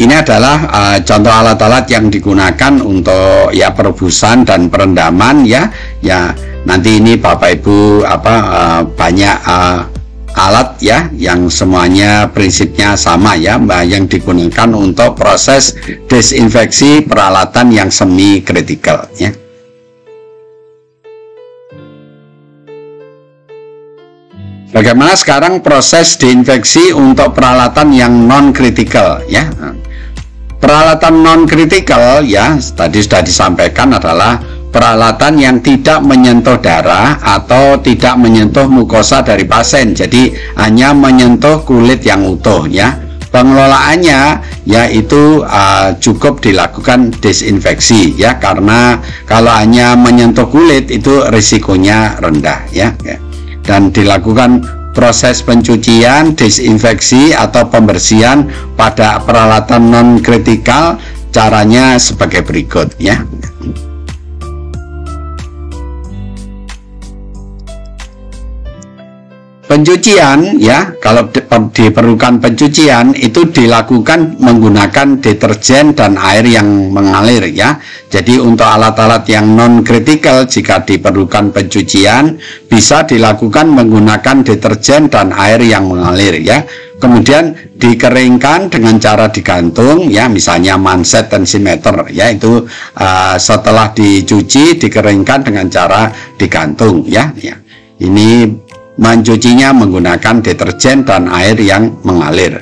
Ini adalah contoh alat-alat yang digunakan untuk ya perebusan dan perendaman ya. Ya, nanti ini Bapak Ibu banyak alat ya yang semuanya prinsipnya sama ya, yang digunakan untuk proses desinfeksi peralatan yang semi kritikal ya. Bagaimana sekarang proses deinfeksi untuk peralatan yang non kritikal ya. Peralatan non kritikal ya tadi sudah disampaikan adalah peralatan yang tidak menyentuh darah atau tidak menyentuh mukosa dari pasien, jadi hanya menyentuh kulit yang utuh ya. Pengelolaannya yaitu cukup dilakukan desinfeksi ya, karena kalau hanya menyentuh kulit itu risikonya rendah ya. Dan dilakukan proses pencucian, desinfeksi atau pembersihan pada peralatan non kritikal caranya sebagai berikut ya. Pencucian ya, kalau diperlukan pencucian itu dilakukan menggunakan deterjen dan air yang mengalir ya. Jadi untuk alat-alat yang non kritikal jika diperlukan pencucian bisa dilakukan menggunakan deterjen dan air yang mengalir ya. Kemudian dikeringkan dengan cara digantung ya, misalnya manset tensimeter ya, itu setelah dicuci dikeringkan dengan cara digantung ya. Ini mencucinya menggunakan deterjen dan air yang mengalir.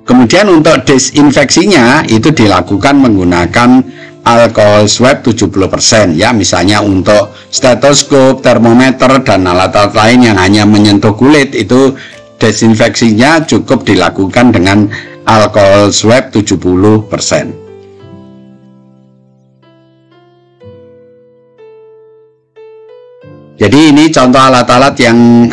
Kemudian untuk desinfeksinya itu dilakukan menggunakan alkohol swab 70% ya, misalnya untuk stetoskop, termometer dan alat-alat lain yang hanya menyentuh kulit, itu desinfeksinya cukup dilakukan dengan alkohol swab 70%. Jadi ini contoh alat-alat yang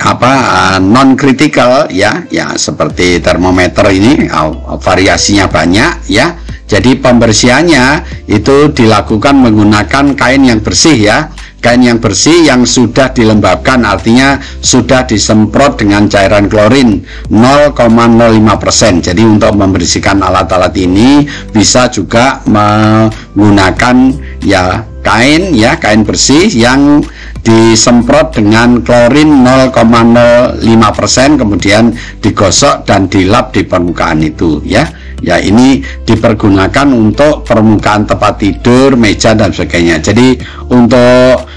non kritikal ya, seperti termometer ini variasinya banyak ya. Jadi pembersihannya itu dilakukan menggunakan kain yang bersih ya. Kain yang bersih yang sudah dilembabkan, artinya sudah disemprot dengan cairan klorin 0,05%. Jadi untuk membersihkan alat-alat ini bisa juga menggunakan ya kain bersih yang disemprot dengan klorin 0,05%, kemudian digosok dan dilap di permukaan itu ya. Ya, ini dipergunakan untuk permukaan tempat tidur, meja dan sebagainya. Jadi untuk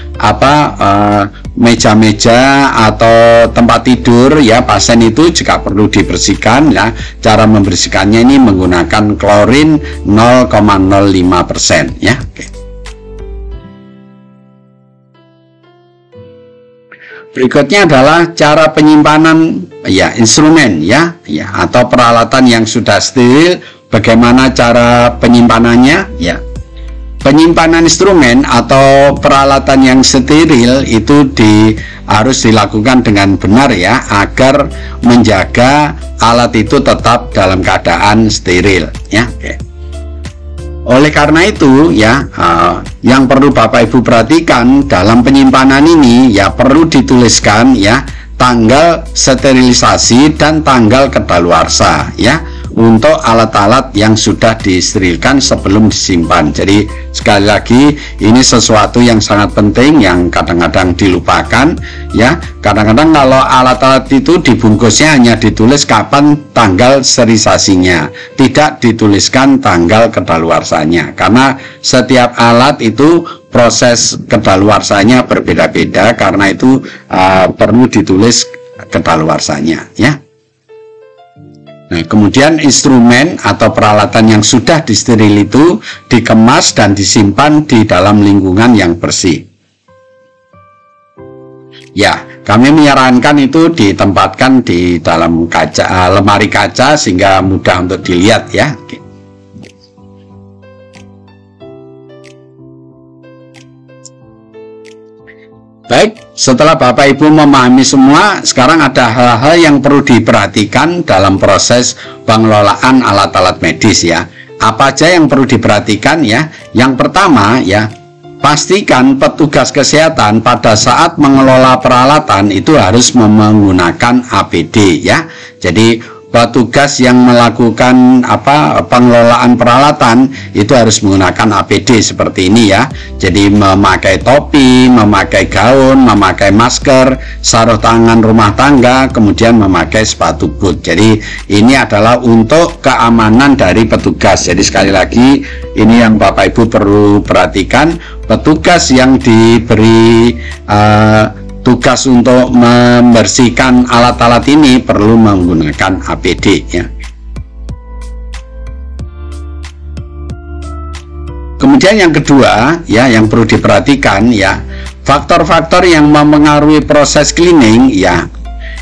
meja-meja atau tempat tidur ya pasien itu jika perlu dibersihkan ya, cara membersihkannya ini menggunakan klorin 0,05% ya. Oke. Berikutnya adalah cara penyimpanan ya instrumen ya atau peralatan yang sudah steril. Bagaimana cara penyimpanannya ya? Penyimpanan instrumen atau peralatan yang steril itu harus dilakukan dengan benar ya, agar menjaga alat itu tetap dalam keadaan steril ya. Oke. Oleh karena itu ya, yang perlu Bapak Ibu perhatikan dalam penyimpanan ini ya, perlu dituliskan ya tanggal sterilisasi dan tanggal kadaluarsa ya, untuk alat-alat yang sudah disterilkan sebelum disimpan. Jadi sekali lagi ini sesuatu yang sangat penting yang kadang-kadang dilupakan ya. Kadang-kadang kalau alat-alat itu dibungkusnya hanya ditulis kapan tanggal sterilisasinya, tidak dituliskan tanggal kadaluarsanya, karena setiap alat itu proses kadaluarsanya berbeda-beda, karena itu perlu ditulis kadaluarsanya ya. Nah, kemudian instrumen atau peralatan yang sudah disteril itu dikemas dan disimpan di dalam lingkungan yang bersih. Ya, kami menyarankan itu ditempatkan di dalam lemari kaca sehingga mudah untuk dilihat ya. Baik, setelah Bapak Ibu memahami semua, sekarang ada hal-hal yang perlu diperhatikan dalam proses pengelolaan alat-alat medis ya. Apa aja yang perlu diperhatikan ya? Yang pertama ya, pastikan petugas kesehatan pada saat mengelola peralatan itu harus menggunakan APD ya. Jadi petugas yang melakukan pengelolaan peralatan itu harus menggunakan APD seperti ini ya. Jadi memakai topi, memakai gaun, memakai masker, sarung tangan rumah tangga, kemudian memakai sepatu boot. Jadi ini adalah untuk keamanan dari petugas. Jadi sekali lagi ini yang Bapak Ibu perlu perhatikan, petugas yang diberi tugas untuk membersihkan alat-alat ini perlu menggunakan APD ya. Kemudian yang kedua ya, yang perlu diperhatikan ya, faktor-faktor yang mempengaruhi proses cleaning ya,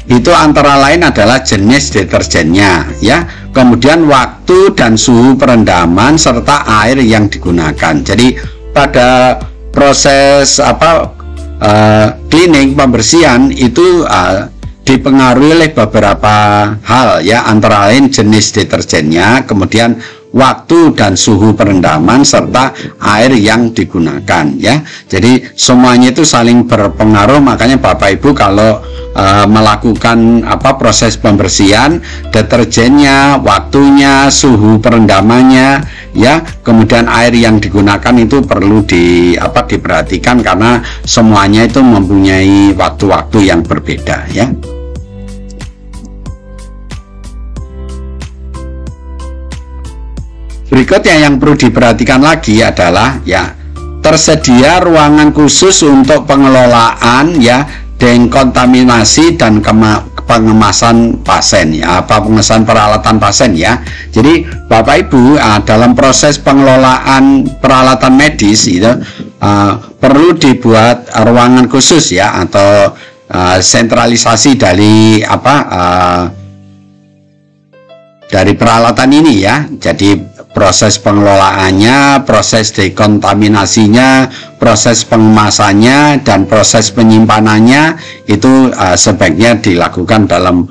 itu antara lain adalah jenis deterjennya ya, kemudian waktu dan suhu perendaman serta air yang digunakan. Jadi pada proses cleaning, pembersihan itu dipengaruhi oleh beberapa hal ya, antara lain jenis deterjennya, kemudian waktu dan suhu perendaman, serta air yang digunakan ya. Jadi semuanya itu saling berpengaruh. Makanya Bapak Ibu kalau melakukan proses pembersihan, deterjennya, waktunya, suhu perendamannya ya, kemudian air yang digunakan itu perlu diperhatikan, karena semuanya itu mempunyai waktu-waktu yang berbeda ya. Berikutnya yang perlu diperhatikan lagi adalah ya, tersedia ruangan khusus untuk pengelolaan ya dekontaminasi dan pengemasan pasien ya, pengemasan peralatan pasien ya. Jadi Bapak Ibu dalam proses pengelolaan peralatan medis itu perlu dibuat ruangan khusus ya, atau sentralisasi dari dari peralatan ini ya. Jadi proses pengelolaannya, proses dekontaminasinya, proses pengemasannya, dan proses penyimpanannya itu sebaiknya dilakukan dalam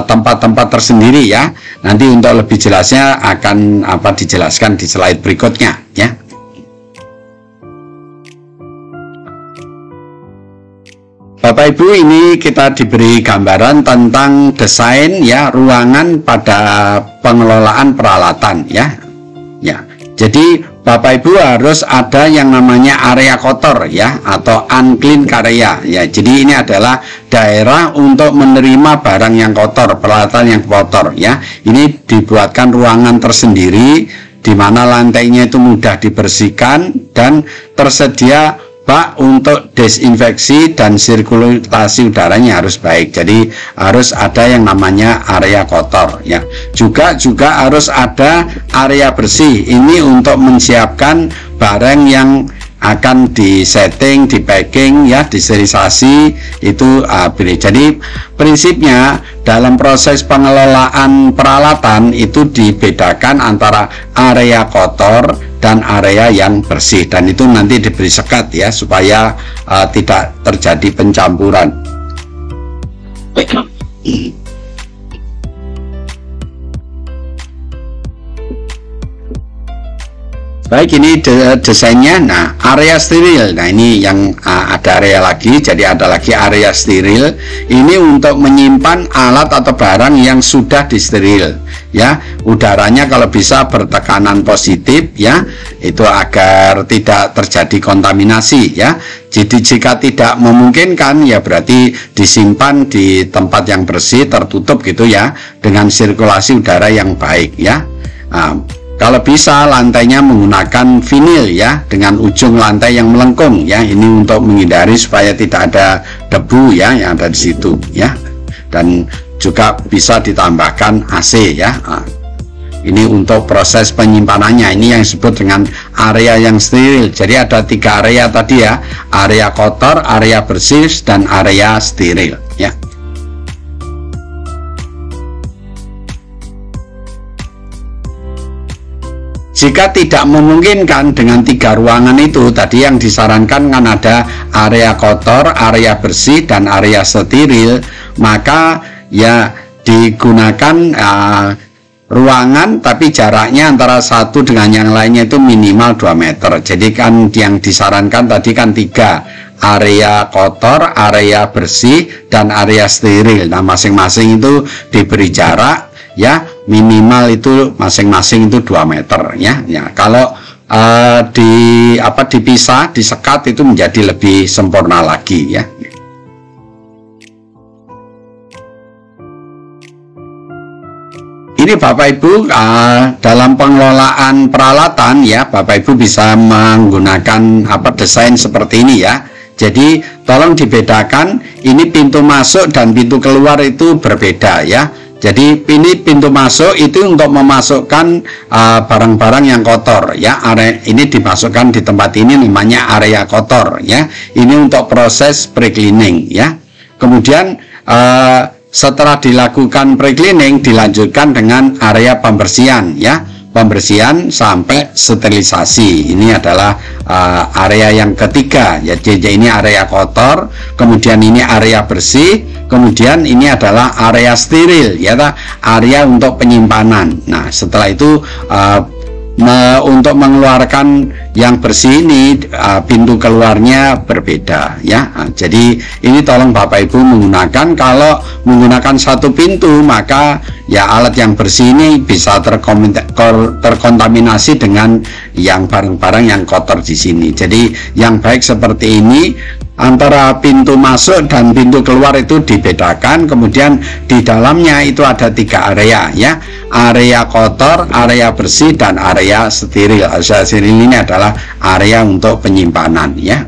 tempat-tempat tersendiri ya. Nanti untuk lebih jelasnya akan dijelaskan di slide berikutnya ya. Bapak Ibu, ini kita diberi gambaran tentang desain ya ruangan pada pengelolaan peralatan ya. Ya. Jadi Bapak Ibu harus ada yang namanya area kotor ya, atau unclean area ya. Jadi ini adalah daerah untuk menerima barang yang kotor, peralatan yang kotor ya. Ini dibuatkan ruangan tersendiri di mana lantainya itu mudah dibersihkan dan tersedia bak untuk desinfeksi, dan sirkulasi udaranya harus baik. Jadi harus ada yang namanya area kotor ya. Juga harus ada area bersih. Ini untuk menyiapkan barang yang akan disetting, dipacking ya, disterilisasi itu Jadi prinsipnya dalam proses pengelolaan peralatan itu dibedakan antara area kotor dan area yang bersih, dan itu nanti diberi sekat ya, supaya tidak terjadi pencampuran. Baik, ini desainnya. Nah, area steril. Nah, ini yang ada area lagi. Jadi ada lagi area steril. Ini untuk menyimpan alat atau barang yang sudah disteril. Ya, udaranya kalau bisa bertekanan positif ya, itu agar tidak terjadi kontaminasi ya. Jadi jika tidak memungkinkan ya berarti disimpan di tempat yang bersih, tertutup gitu ya, dengan sirkulasi udara yang baik ya. Kalau bisa lantainya menggunakan vinil ya, dengan ujung lantai yang melengkung ya. Ini untuk menghindari supaya tidak ada debu ya yang ada di situ ya. Dan juga bisa ditambahkan AC ya. Ini untuk proses penyimpanannya. Ini yang disebut dengan area yang steril. Jadi ada 3 area tadi ya: area kotor, area bersih, dan area steril ya. Jika tidak memungkinkan dengan 3 ruangan itu tadi, yang disarankan kan ada area kotor, area bersih, dan area steril, maka ya digunakan ruangan tapi jaraknya antara satu dengan yang lainnya itu minimal 2 meter. Jadi kan yang disarankan tadi kan 3, area kotor, area bersih, dan area steril. Nah, masing-masing itu diberi jarak ya, minimal itu masing-masing itu 2 meter ya. Ya, kalau dipisah, disekat itu menjadi lebih sempurna lagi ya. Ini Bapak Ibu dalam pengelolaan peralatan ya, Bapak Ibu bisa menggunakan desain seperti ini ya. Jadi tolong dibedakan, ini pintu masuk dan pintu keluar itu berbeda ya. Jadi ini pintu masuk itu untuk memasukkan barang-barang yang kotor ya. Ini dimasukkan di tempat ini namanya area kotor ya. Ini untuk proses pre-cleaning ya. Kemudian setelah dilakukan pre-cleaning dilanjutkan dengan area pembersihan ya. pembersihan sampai sterilisasi. Ini adalah area yang ketiga, ya. Jadi ini area kotor, kemudian ini area bersih, kemudian ini adalah area steril, ya, area untuk penyimpanan. Nah, setelah itu untuk mengeluarkan yang bersih ini pintu keluarnya berbeda, ya. Jadi ini tolong Bapak Ibu menggunakan, kalau menggunakan satu pintu maka ya alat yang bersih ini bisa terkontaminasi dengan yang barang-barang yang kotor di sini. Jadi yang baik seperti ini, antara pintu masuk dan pintu keluar itu dibedakan, kemudian di dalamnya itu ada 3 area, ya. Area kotor, area bersih, dan area steril. Area steril ini adalah area untuk penyimpanan, ya.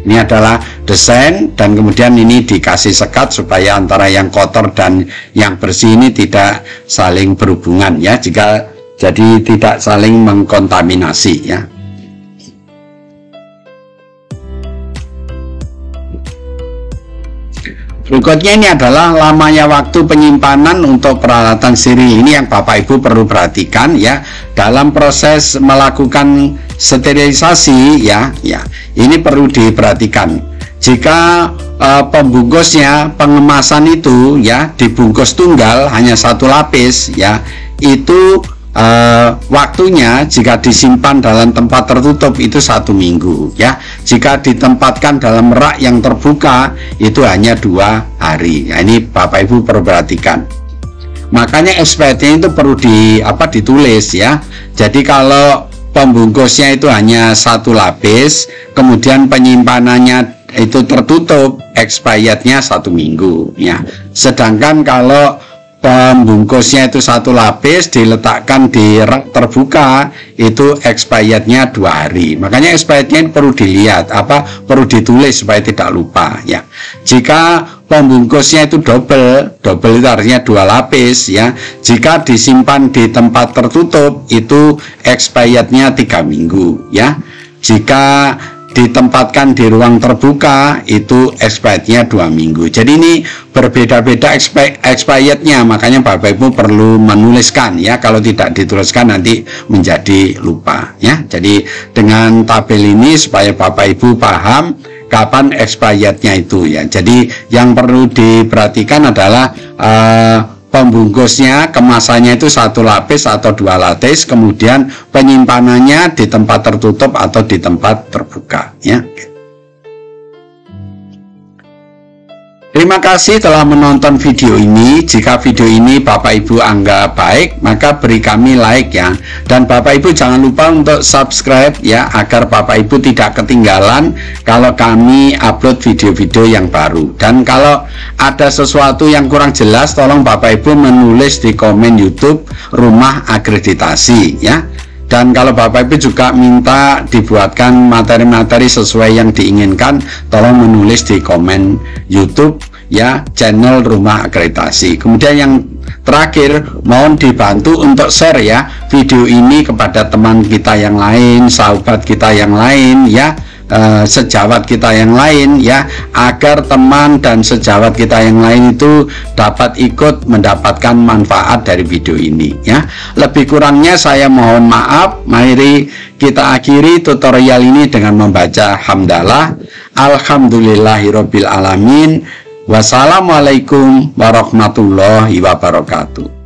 Ini adalah desain, dan kemudian ini dikasih sekat supaya antara yang kotor dan yang bersih ini tidak saling berhubungan, ya, jadi tidak saling mengkontaminasi, ya. Berikutnya ini adalah lamanya waktu penyimpanan untuk peralatan steril. Ini yang Bapak Ibu perlu perhatikan, ya, dalam proses melakukan sterilisasi, ya. Ini perlu diperhatikan. Jika pembungkusnya, pengemasan itu, ya, dibungkus tunggal hanya 1 lapis, ya, itu waktunya jika disimpan dalam tempat tertutup itu 1 minggu, ya. Jika ditempatkan dalam rak yang terbuka itu hanya 2 hari. Nah, ini Bapak Ibu perlu perhatikan. Makanya expirednya itu perlu ditulis, ya. Jadi kalau pembungkusnya itu hanya 1 lapis, kemudian penyimpanannya itu tertutup, expirednya 1 minggu, ya. Sedangkan kalau pembungkusnya itu 1 lapis diletakkan di rak terbuka itu expirednya 2 hari. Makanya expirednya perlu dilihat, perlu ditulis supaya tidak lupa, ya. Jika pembungkusnya itu double itu artinya 2 lapis, ya. Jika disimpan di tempat tertutup itu expirednya 3 minggu, ya. Jika ditempatkan di ruang terbuka itu expirednya 2 minggu. Jadi ini berbeda-beda expirednya, makanya Bapak Ibu perlu menuliskan, ya. Kalau tidak dituliskan nanti menjadi lupa, ya. Jadi dengan tabel ini supaya Bapak Ibu paham kapan expirednya itu, ya. Jadi yang perlu diperhatikan adalah pembungkusnya, kemasannya itu 1 lapis atau 2 lapis, kemudian penyimpanannya di tempat tertutup atau di tempat terbuka, ya. Terima kasih telah menonton video ini. Jika video ini Bapak Ibu anggap baik, maka beri kami like, ya. Dan Bapak Ibu jangan lupa untuk subscribe, ya, agar Bapak Ibu tidak ketinggalan kalau kami upload video-video yang baru. Dan kalau ada sesuatu yang kurang jelas, tolong Bapak Ibu menulis di komen YouTube Rumah Akreditasi, ya. Dan kalau Bapak Ibu juga minta dibuatkan materi-materi sesuai yang diinginkan, tolong menulis di komen YouTube, ya, channel Rumah Akreditasi. Kemudian yang terakhir, mohon dibantu untuk share, ya, video ini kepada teman kita yang lain, sahabat kita yang lain, ya, sejawat kita yang lain, ya, agar teman dan sejawat kita yang lain itu dapat ikut mendapatkan manfaat dari video ini, ya. Lebih kurangnya saya mohon maaf. Mari kita akhiri tutorial ini dengan membaca hamdalah. Alhamdulillahirabbil alamin. Wassalamualaikum warahmatullahi wabarakatuh.